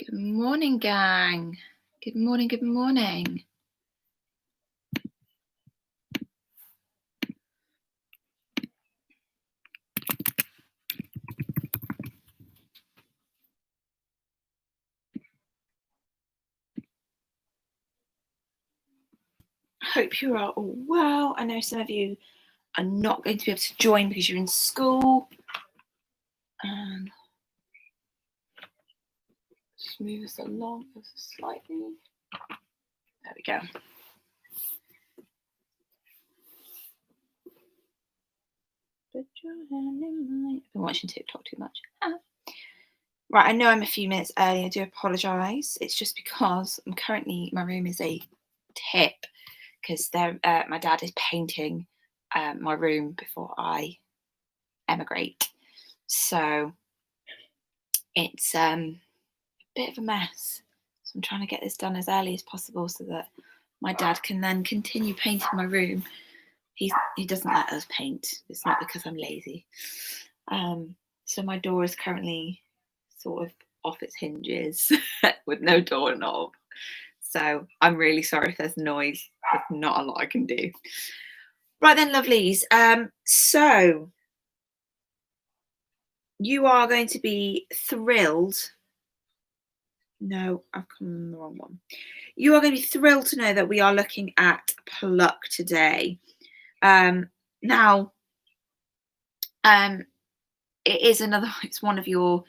Good morning, gang. Good morning, good morning. Hope you are all well. I know some of you are not going to be able to join because you're in school. Just move us along slightly. There we go. Put your hand in mine. I've been watching TikTok too much. Right, I know I'm a few minutes early. I do apologise. It's just because I'm currently, my room is a tip because my dad is painting my room before I emigrate. So it's a bit of a mess. So I'm trying to get this done as early as possible so that my dad can then continue painting my room. He doesn't let us paint. It's not because I'm lazy. So my door is currently sort of off its hinges with no doorknob. So I'm really sorry if there's noise. There's not a lot I can do. Right then, lovelies. So you are going to be thrilled. No, I've come on the wrong one. You are going to be thrilled to know that we are looking at Pluck today. Now, it's one of your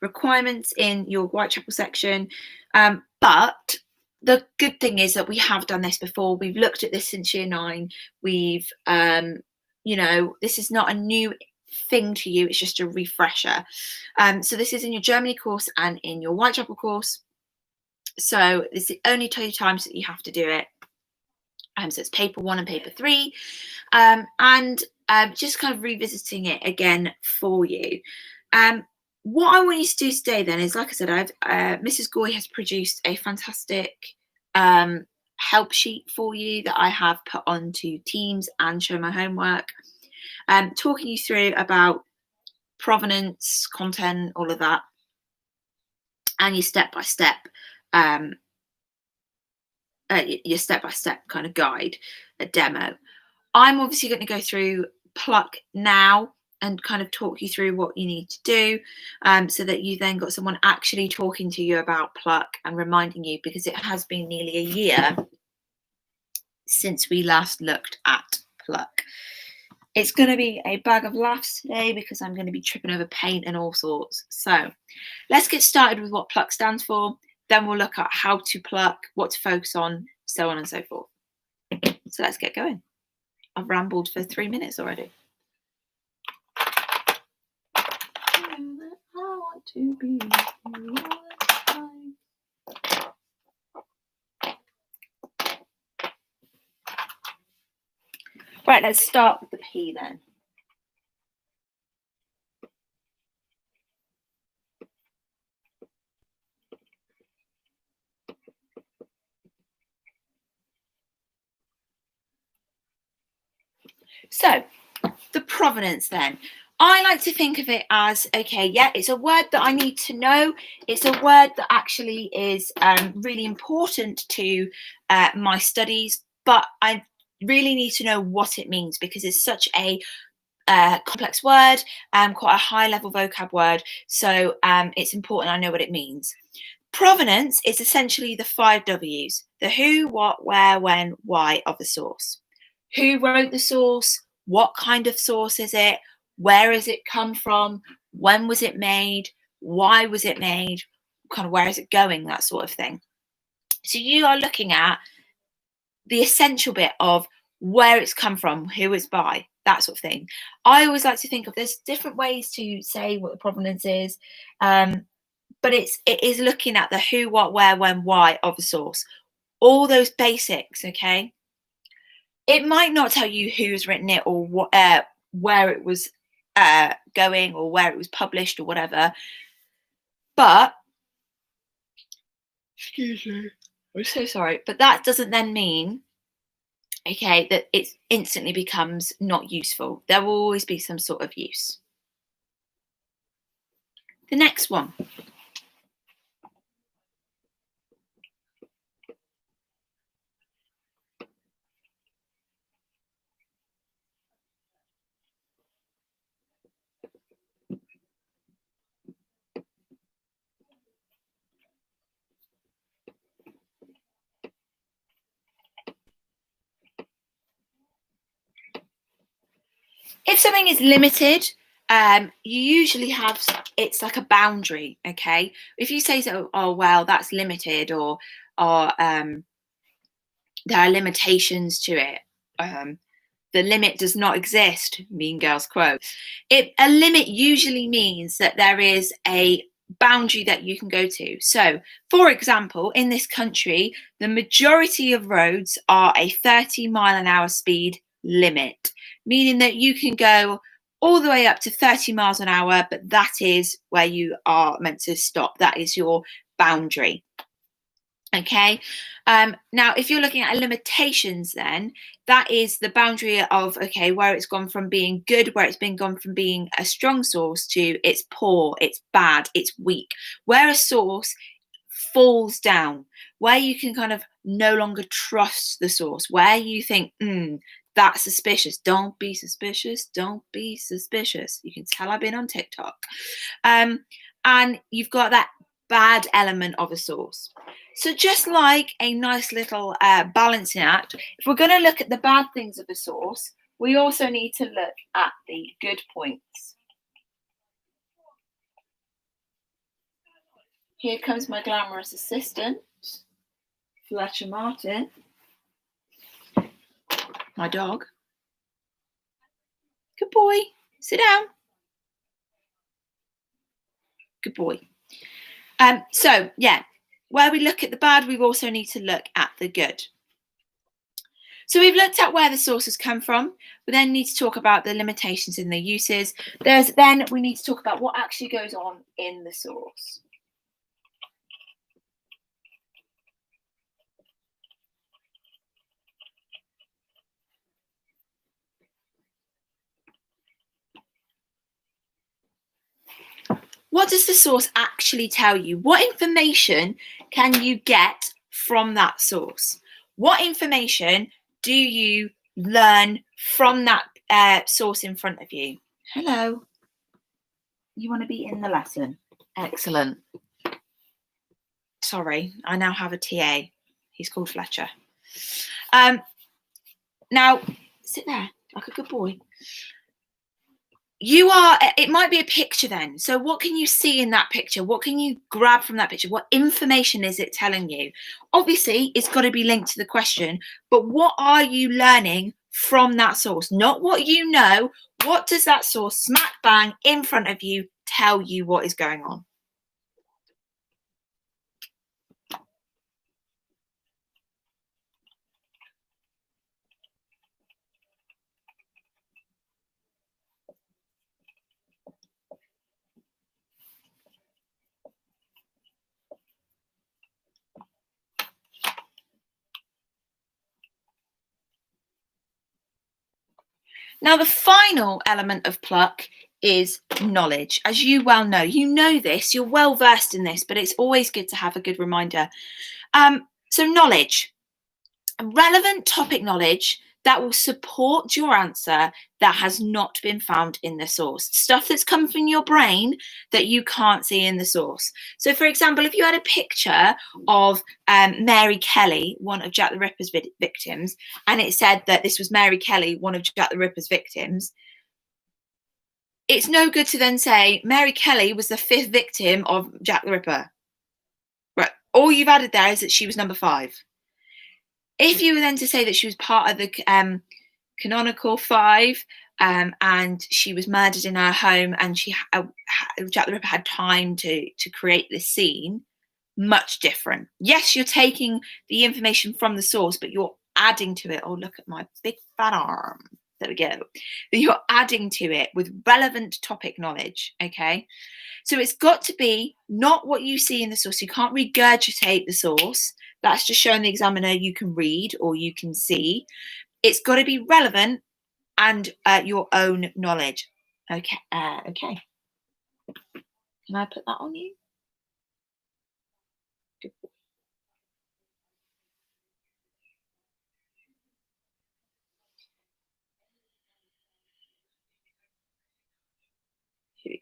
requirements in your Whitechapel section. But the good thing is that we have done this before. We've looked at this since year 9. We've, this is not a new thing to you. It's just a refresher. So this is in your Germany course and in your Whitechapel course. So it's the only 2 times that you have to do it. So it's paper 1 and paper 3. Just kind of revisiting it again for you. What I want you to do today then is, like I said, Mrs. Goy has produced a fantastic help sheet for you that I have put onto Teams and Show My Homework, talking you through about provenance, content, all of that, and your step-by-step kind of guide, a demo. I'm obviously going to go through Pluck now and kind of talk you through what you need to do, so that you then got someone actually talking to you about Pluck and reminding you, because it has been nearly a year since we last looked at Pluck. It's going to be a bag of laughs today because I'm going to be tripping over paint and all sorts. So let's get started with what Pluck stands for. Then we'll look at how to pluck, what to focus on, so on and so forth. So let's get going. I've rambled for 3 minutes already. I want to be right, let's start with the P then. So the provenance then. I like to think of it as, okay, yeah, it's a word that I need to know. It's a word that actually is really important to my studies, but I really need to know what it means because it's such a complex word, quite a high level vocab word. So it's important I know what it means. Provenance is essentially the 5 W's: the who, what, where, when, why of the source. Who wrote the source? What kind of source is it? Where has it come from? When was it made? Why was it made? Kind of where is it going? That sort of thing. So you are looking at the essential bit of where it's come from, who it's by, that sort of thing. I always like to think of, there's different ways to say what the provenance is, but it is looking at the who, what, where, when, why of the source. All those basics, okay? It might not tell you who's written it or what, where it was going or where it was published or whatever. But, excuse me, I'm so sorry. But that doesn't then mean, okay, that it instantly becomes not useful. There will always be some sort of use. The next one. If something is limited, you usually have, it's like a boundary, okay? If you say, so, oh, well, that's limited, or there are limitations to it. The limit does not exist, Mean Girls quote. A limit usually means that there is a boundary that you can go to. So, for example, in this country, the majority of roads are a 30-mile-an-hour speed limit, meaning that you can go all the way up to 30 miles an hour, but that is where you are meant to stop. That is your boundary. Okay, now if you're looking at limitations, then that is the boundary of, okay, where it's gone from being good, where it's been gone from being a strong source to it's poor, it's bad, it's weak, where a source falls down, where you can kind of no longer trust the source, where you think, that's suspicious. Don't be suspicious. Don't be suspicious. You can tell I've been on TikTok. And you've got that bad element of a source. So just like a nice little balancing act, if we're going to look at the bad things of a source, we also need to look at the good points. Here comes my glamorous assistant, Fletcher Martin, my dog. Good boy. Sit down. Good boy. So, yeah, where we look at the bad, we also need to look at the good. So we've looked at where the sources come from. We then need to talk about the limitations in the uses. Then we need to talk about what actually goes on in the source. What does the source actually tell you? What information can you get from that source? What information do you learn from that source in front of you? Hello. You want to be in the lesson? Excellent. Sorry, I now have a TA. He's called Fletcher. Now, sit there like a good boy. It might be a picture then. So what can you see in that picture? What can you grab from that picture? What information is it telling you? Obviously, it's got to be linked to the question, but what are you learning from that source? Not what you know. What does that source smack bang in front of you tell you what is going on? Now, the final element of pluck is knowledge. As you well know, you know this, you're well versed in this, but it's always good to have a good reminder. So knowledge, relevant topic knowledge that will support your answer that has not been found in the source. Stuff that's come from your brain that you can't see in the source. So, for example, if you had a picture of Mary Kelly, one of Jack the Ripper's victims, and it said that this was Mary Kelly, one of Jack the Ripper's victims, it's no good to then say Mary Kelly was the 5th victim of Jack the Ripper. Right. All you've added there is that she was number 5. If you were then to say that she was part of the canonical 5 and she was murdered in her home and Jack the Ripper had time to create this scene, much different. Yes, you're taking the information from the source, but you're adding to it. Oh, look at my big fat arm. There we go. You're adding to it with relevant topic knowledge, okay? So it's got to be not what you see in the source. You can't regurgitate the source. That's just showing the examiner you can read or you can see. It's got to be relevant and your own knowledge. Okay. Okay. Can I put that on you? Good. Here we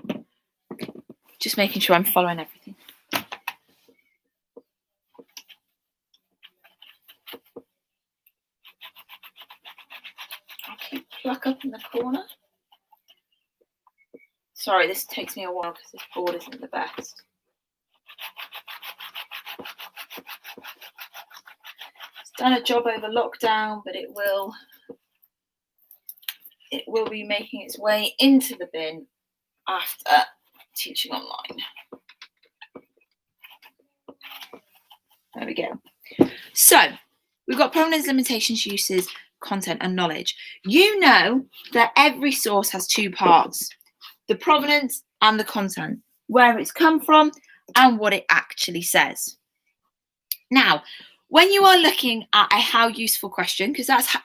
go. Just making sure I'm following everything. Pluck up in the corner. Sorry, this takes me a while because this board isn't the best. It's done a job over lockdown, but it will be making its way into the bin after teaching online. There we go. So we've got provenance, limitations, uses, content, and knowledge. You know that every source has two parts: the provenance and the content, where it's come from and what it actually says. Now, when you are looking at a how useful question, because that's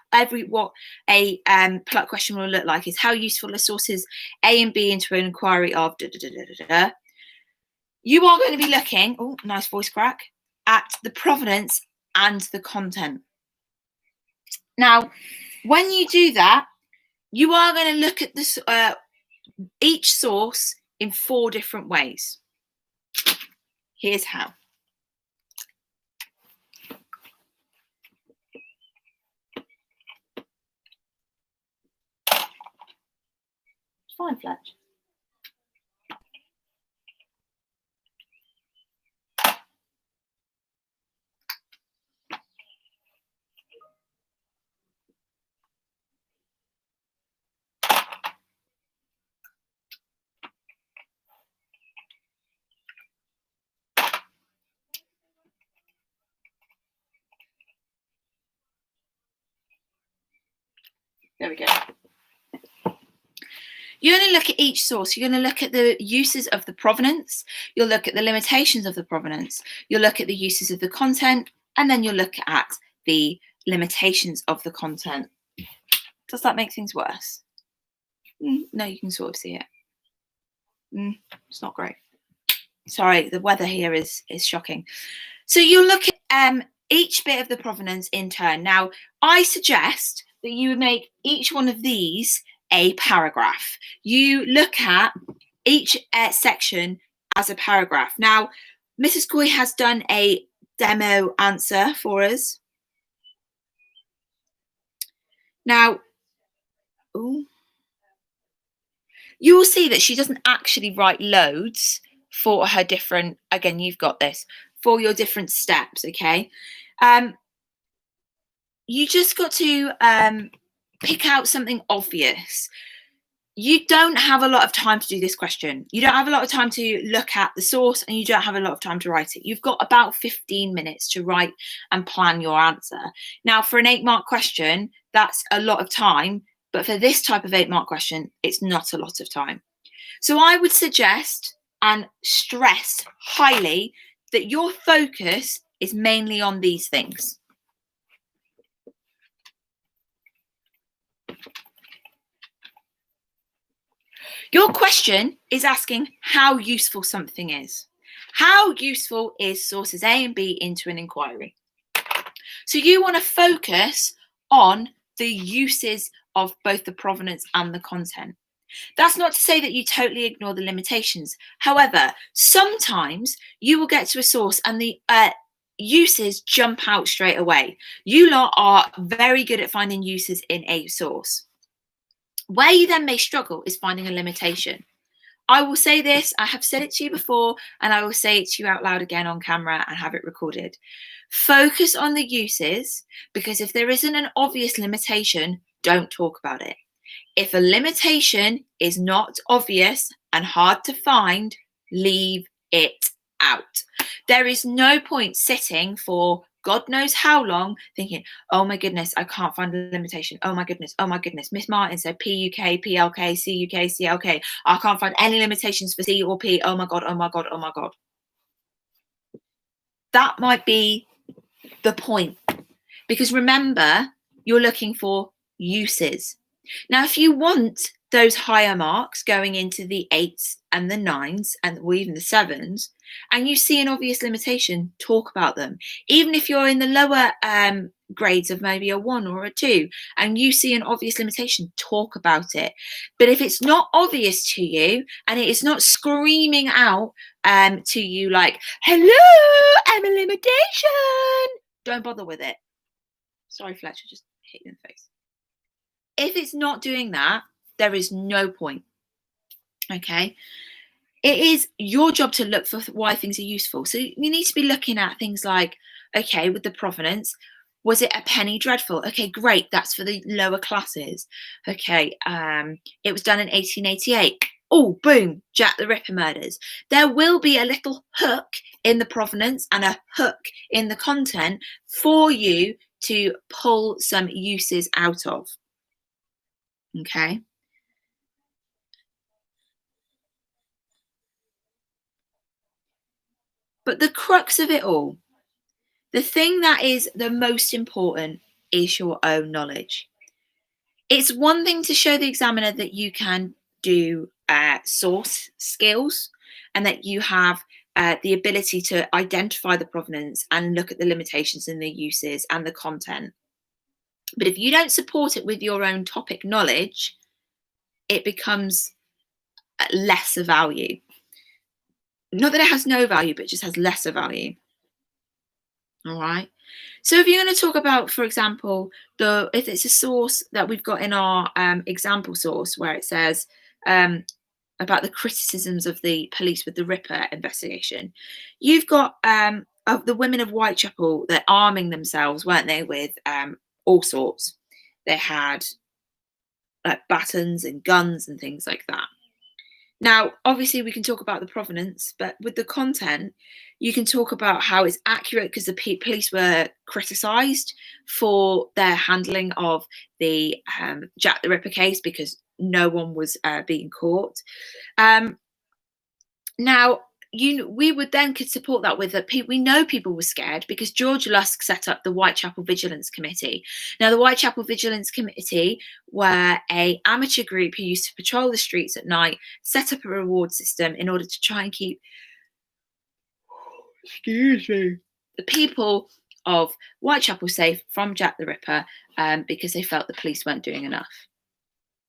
what a PLUT question will look like, is how useful are sources A and B into an inquiry of you are going to be looking, oh, nice voice crack, at the provenance and the content. Now, when you do that, you are going to look at this each source in 4 different ways. Here's how. Fine, Fletch. There we go. You're going to look at each source. You're going to look at the uses of the provenance. You'll look at the limitations of the provenance. You'll look at the uses of the content, and then you'll look at the limitations of the content. Does that make things worse? No, you can sort of see it. It's not great. Sorry, the weather here is shocking. So you'll look at each bit of the provenance in turn. Now, I suggest that you make each one of these a paragraph. You look at each section as a paragraph. Now, Mrs. Coy has done a demo answer for us. Now, you will see that she doesn't actually write loads for her different, again, you've got this, for your different steps, okay? You just got to pick out something obvious. You don't have a lot of time to do this question. You don't have a lot of time to look at the source, and you don't have a lot of time to write it. You've got about 15 minutes to write and plan your answer. Now, for an 8-mark question, that's a lot of time, but for this type of 8-mark question, it's not a lot of time. So I would suggest and stress highly that your focus is mainly on these things. Your question is asking how useful something is. How useful is sources A and B into an inquiry? So you want to focus on the uses of both the provenance and the content. That's not to say that you totally ignore the limitations. However, sometimes you will get to a source and the uses jump out straight away. You lot are very good at finding uses in a source. Where you then may struggle is finding a limitation. I will say this, I have said it to you before, and I will say it to you out loud again on camera and have it recorded. Focus on the uses, because if there isn't an obvious limitation, don't talk about it. If a limitation is not obvious and hard to find, leave it out. There is no point sitting for God knows how long thinking, oh my goodness, I can't find a limitation. Oh my goodness, Miss Martin said PUK, PLK, CUK, CLK. I can't find any limitations for C or P. Oh my God, oh my God, oh my God. That might be the point, because remember, you're looking for uses. Now, if you want those higher marks going into the 8s and the 9s and or even the 7s, and you see an obvious limitation, talk about them. Even if you're in the lower grades of maybe a 1 or a 2 and you see an obvious limitation, talk about it. But if it's not obvious to you and it is not screaming out to you like, hello, I'm a limitation, don't bother with it. Sorry, Fletcher, just hit you in the face. If it's not doing that, there is no point. Okay. It is your job to look for why things are useful. So you need to be looking at things like, okay, with the provenance, was it a penny dreadful? Okay, great, that's for the lower classes. Okay, it was done in 1888. Oh, boom, Jack the Ripper murders. There will be a little hook in the provenance and a hook in the content for you to pull some uses out of. Okay. But the crux of it all, the thing that is the most important, is your own knowledge. It's one thing to show the examiner that you can do source skills and that you have the ability to identify the provenance and look at the limitations and the uses and the content. But if you don't support it with your own topic knowledge, it becomes lesser value. Not that it has no value, but it just has lesser value. All right. So if you're going to talk about, for example, if it's a source that we've got in our example source where it says about the criticisms of the police with the Ripper investigation, you've got of the women of Whitechapel, they're arming themselves, weren't they, with all sorts. They had like batons and guns and things like that. Now, obviously, we can talk about the provenance, but with the content, you can talk about how it's accurate because the police were criticised for their handling of the Jack the Ripper case because no one was being caught. Now, we would then could support that with that. We know people were scared because George Lusk set up the Whitechapel Vigilance Committee. Now, the Whitechapel Vigilance Committee were an amateur group who used to patrol the streets at night, set up a reward system in order to try and keep, the people of Whitechapel safe from Jack the Ripper because they felt the police weren't doing enough.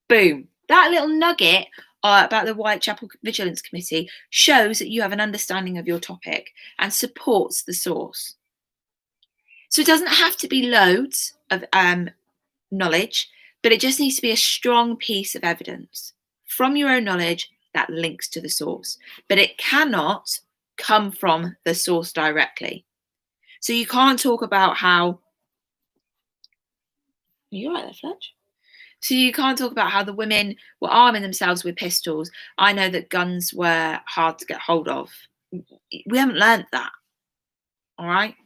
Boom. That little nugget about the Whitechapel Vigilance Committee shows that you have an understanding of your topic and supports the source. So it doesn't have to be loads of knowledge, but it just needs to be a strong piece of evidence from your own knowledge that links to the source. But it cannot come from the source directly. So you can't talk about how... Are you right there, Fletch? So you can't talk about how the women were arming themselves with pistols. I know that guns were hard to get hold of. We haven't learned that. All right.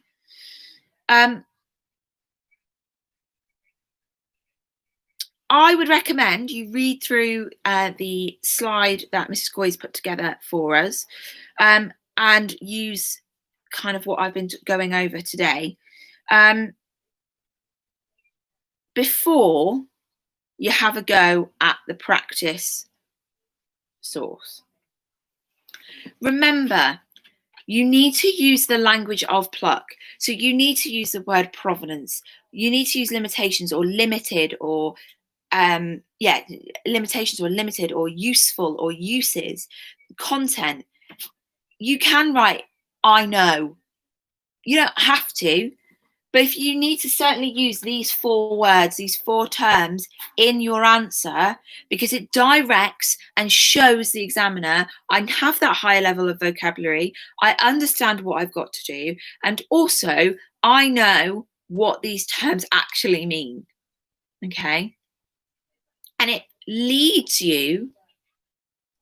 I would recommend you read through the slide that Mrs. Goy's put together for us and use kind of what I've been going over today before you have a go at the practice source. Remember, you need to use the language of pluck. So you need to use the word provenance. You need to use limitations or limited or limitations or limited or useful or uses, content. You can write, I know. You don't have to, but if you need to certainly use these 4 words, these 4 terms in your answer, because it directs and shows the examiner, I have that higher level of vocabulary, I understand what I've got to do, and also I know what these terms actually mean, okay? And it leads you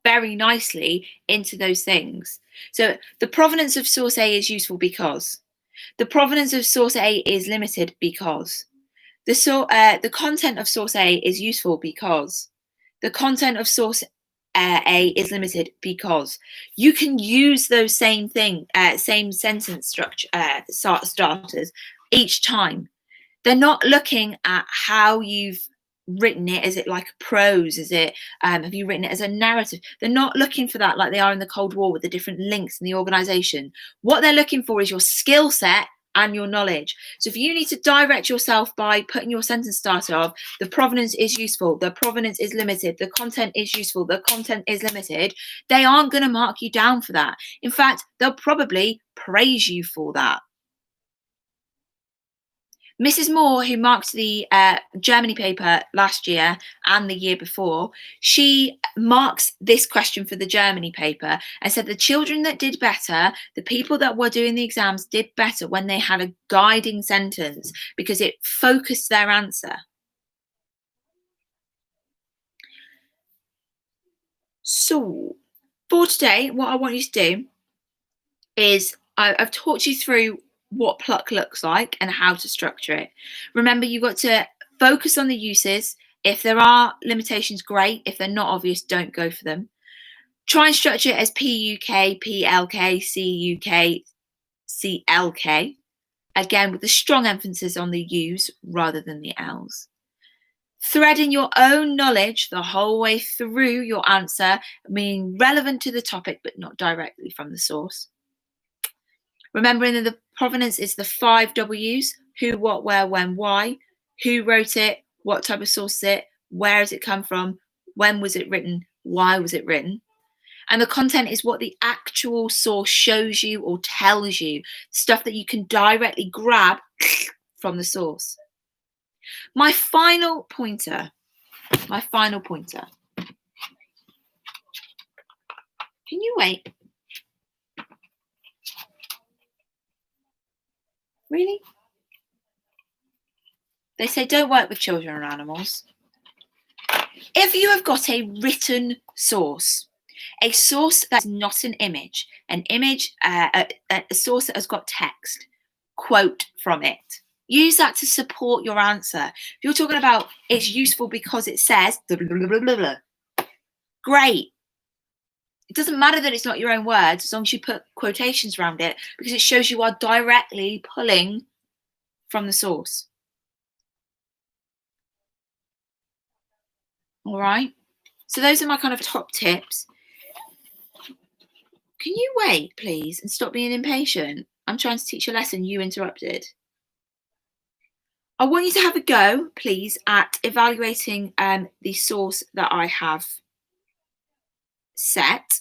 very nicely into those things. So the provenance of source A is useful because... The provenance of source A is limited because the content of source A is useful because the content of source A is limited because you can use those same sentence structure starters each time. They're not looking at how you've written it. Is it like prose? Is it have you written it as a narrative? They're not looking for that like they are in the Cold War with the different links in the organization. What they're looking for is your skill set and your knowledge. So if you need to direct yourself by putting your sentence starter of the provenance is useful, the provenance is limited, the content is useful, the content is limited, they aren't going to mark you down for that. In fact, they'll probably praise you for that. Mrs. Moore, who marked the Germany paper last year and the year before, she marks this question for the Germany paper and said the children that did better, the people that were doing the exams did better when they had a guiding sentence because it focused their answer. So, for today, what I want you to do is I've talked you through what pluck looks like and how to structure it. Remember, you've got to focus on the uses. If there are limitations, great. If they're not obvious, don't go for them. Try and structure it as PUK, PLK, CUK, CLK. Again, with a strong emphasis on the U's rather than the L's. Thread in your own knowledge the whole way through your answer, meaning relevant to the topic but not directly from the source. Remembering that the provenance is the 5 W's: who, what, where, when, why, who wrote it, what type of source is it, where has it come from, when was it written, why was it written. And the content is what the actual source shows you or tells you, stuff that you can directly grab from the source. My final pointer. Can you wait? Really? They say don't work with children or animals. If you have got a written source, a source that's not an image, a source that has got text, quote from it. Use that to support your answer. If you're talking about it's useful because it says blah, blah, blah, blah, blah, great. It doesn't matter that it's not your own words as long as you put quotations around it because it shows you are directly pulling from the source. All right. So those are my kind of top tips. Can you wait, please, and stop being impatient? I'm trying to teach a lesson. You interrupted. I want you to have a go, please, at evaluating the source that I have set,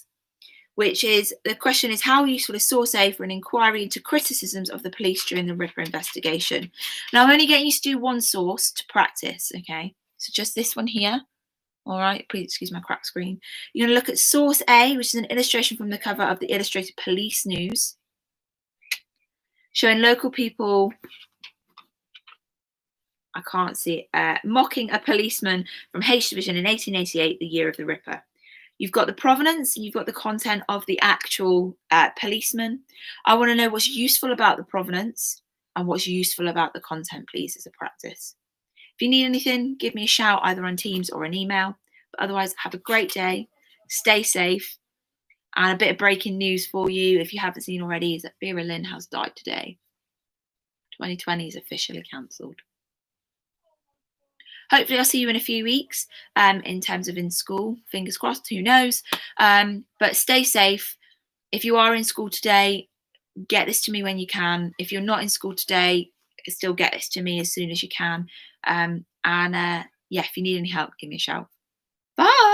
which is the question is how useful is source A for an inquiry into criticisms of the police during the Ripper investigation? Now, I'm only getting you to do one source to practice, okay? So just this one here. All right, please excuse my cracked screen. You're going to look at source A, which is an illustration from the cover of the Illustrated Police News, showing local people, I can't see it, mocking a policeman from H Division in 1888, the year of the Ripper. You've got the provenance and you've got the content of the actual policeman. I want to know what's useful about the provenance and what's useful about the content, please, as a practice. If you need anything, give me a shout either on Teams or an email. But otherwise, have a great day, stay safe, and a bit of breaking news for you, if you haven't seen already, is that Vera Lynn has died today. 2020 is officially cancelled. Hopefully I'll see you in a few weeks in terms of in school. Fingers crossed, who knows. But stay safe. If you are in school today, get this to me when you can. If you're not in school today, still get this to me as soon as you can. Yeah, if you need any help, give me a shout. Bye.